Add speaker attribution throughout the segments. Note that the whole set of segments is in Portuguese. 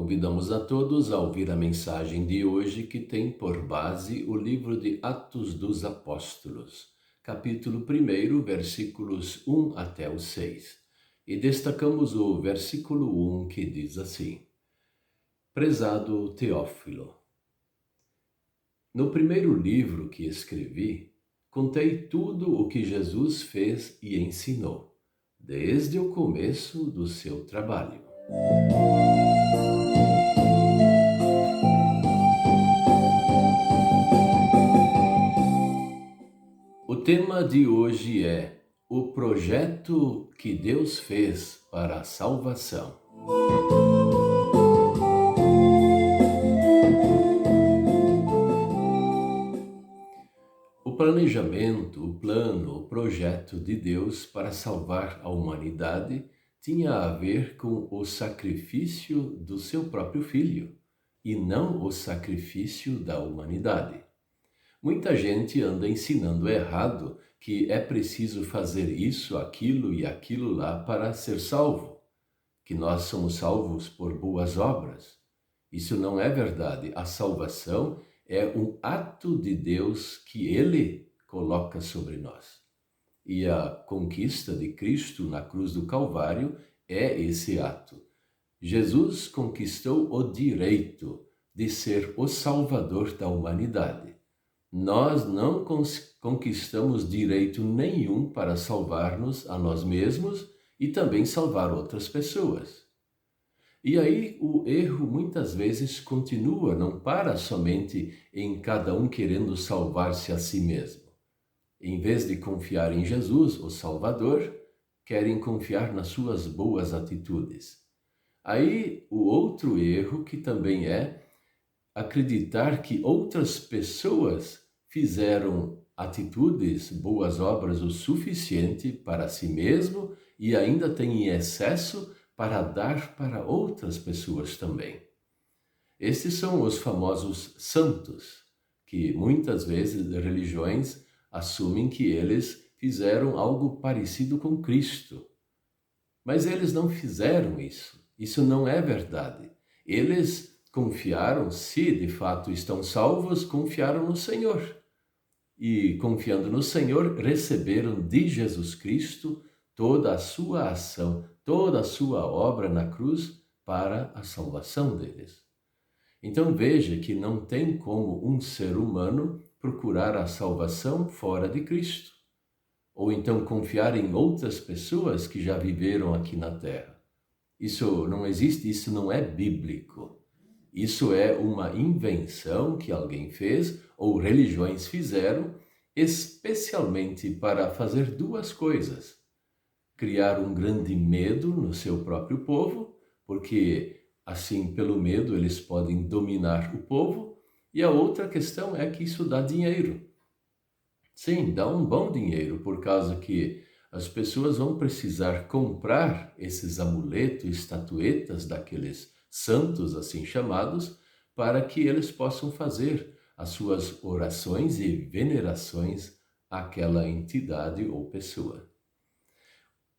Speaker 1: Convidamos a todos a ouvir a mensagem de hoje que tem por base o livro de Atos dos Apóstolos, capítulo 1, versículos 1 até o 6. E destacamos o versículo 1 que diz assim: Prezado Teófilo, no primeiro livro que escrevi, contei tudo o que Jesus fez e ensinou, desde o começo do seu trabalho. O tema de hoje é o projeto que Deus fez para a salvação. O planejamento, o plano, o projeto de Deus para salvar a humanidade tinha a ver com o sacrifício do seu próprio Filho, e não o sacrifício da humanidade. Muita gente anda ensinando errado que é preciso fazer isso, aquilo e aquilo lá para ser salvo, que nós somos salvos por boas obras. Isso não é verdade. A salvação é um ato de Deus que Ele coloca sobre nós. E a conquista de Cristo na cruz do Calvário é esse ato. Jesus conquistou o direito de ser o Salvador da humanidade. Nós não conquistamos direito nenhum para salvar-nos a nós mesmos e também salvar outras pessoas. E aí o erro muitas vezes continua, não para somente em cada um querendo salvar-se a si mesmo. Em vez de confiar em Jesus, o Salvador, querem confiar nas suas boas atitudes. Aí o outro erro que também é acreditar que outras pessoas fizeram atitudes, boas obras o suficiente para si mesmo e ainda têm em excesso para dar para outras pessoas também. Estes são os famosos santos, que muitas vezes religiões assumem que eles fizeram algo parecido com Cristo. Mas eles não fizeram isso. Isso não é verdade. Eles confiaram, se de fato estão salvos, confiaram no Senhor. E confiando no Senhor, receberam de Jesus Cristo toda a sua ação, toda a sua obra na cruz para a salvação deles. Então veja que não tem como um ser humano procurar a salvação fora de Cristo, ou então confiar em outras pessoas que já viveram aqui na Terra. Isso não existe, isso não é bíblico. Isso é uma invenção que alguém fez ou religiões fizeram, especialmente para fazer duas coisas: criar um grande medo no seu próprio povo, porque assim, pelo medo, eles podem dominar o povo, e a outra questão é que isso dá dinheiro. Sim, dá um bom dinheiro, por causa que as pessoas vão precisar comprar esses amuletos, estatuetas daqueles santos assim chamados, para que eles possam fazer as suas orações e venerações àquela entidade ou pessoa.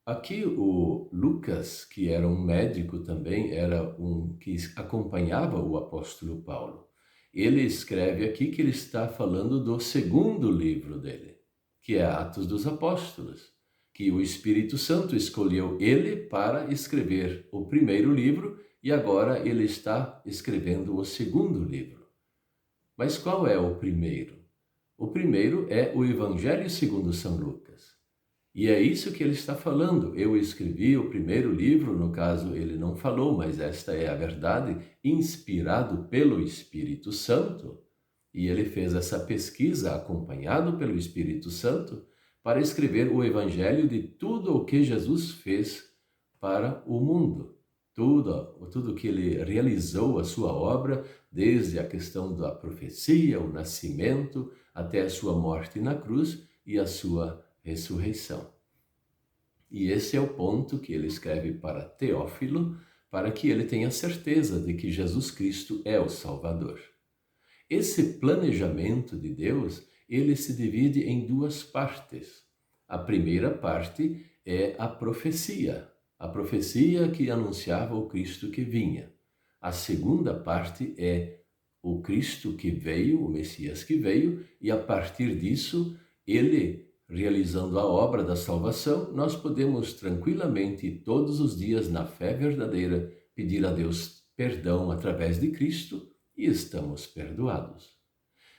Speaker 1: Aqui o Lucas, que era um médico também, era um que acompanhava o apóstolo Paulo. Ele escreve aqui que ele está falando do segundo livro dele, que é Atos dos Apóstolos, que o Espírito Santo escolheu ele para escrever o primeiro livro e agora ele está escrevendo o segundo livro. Mas qual é o primeiro? O primeiro é o Evangelho segundo São Lucas. E é isso que ele está falando. Eu escrevi o primeiro livro, no caso ele não falou, mas esta é a verdade, inspirado pelo Espírito Santo. E ele fez essa pesquisa acompanhado pelo Espírito Santo para escrever o Evangelho de tudo o que Jesus fez para o mundo. Tudo que ele realizou, a sua obra, desde a questão da profecia, o nascimento, até a sua morte na cruz e a sua ressurreição. E esse é o ponto que ele escreve para Teófilo, para que ele tenha certeza de que Jesus Cristo é o Salvador. Esse planejamento de Deus, ele se divide em duas partes. A primeira parte é a profecia que anunciava o Cristo que vinha. A segunda parte é o Cristo que veio, o Messias que veio, e a partir disso, ele realizando a obra da salvação, nós podemos tranquilamente, todos os dias, na fé verdadeira, pedir a Deus perdão através de Cristo e estamos perdoados.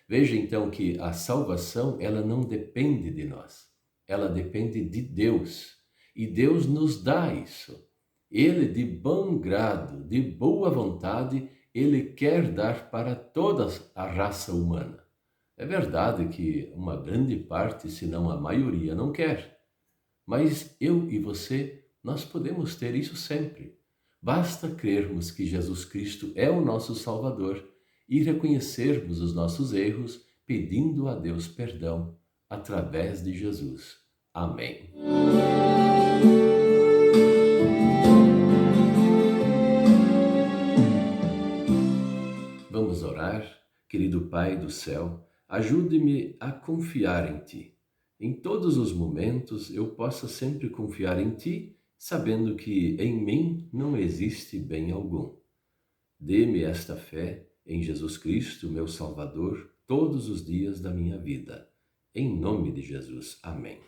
Speaker 1: Veja então que a salvação, ela não depende de nós, ela depende de Deus. E Deus nos dá isso. Ele, de bom grado, de boa vontade, ele quer dar para toda a raça humana. É verdade que uma grande parte, se não a maioria, não quer. Mas eu e você, nós podemos ter isso sempre. Basta crermos que Jesus Cristo é o nosso Salvador e reconhecermos os nossos erros, pedindo a Deus perdão através de Jesus. Amém. Vamos orar? Querido Pai do céu, ajude-me a confiar em Ti. Em todos os momentos eu possa sempre confiar em Ti, sabendo que em mim não existe bem algum. Dê-me esta fé em Jesus Cristo, meu Salvador, todos os dias da minha vida. Em nome de Jesus. Amém.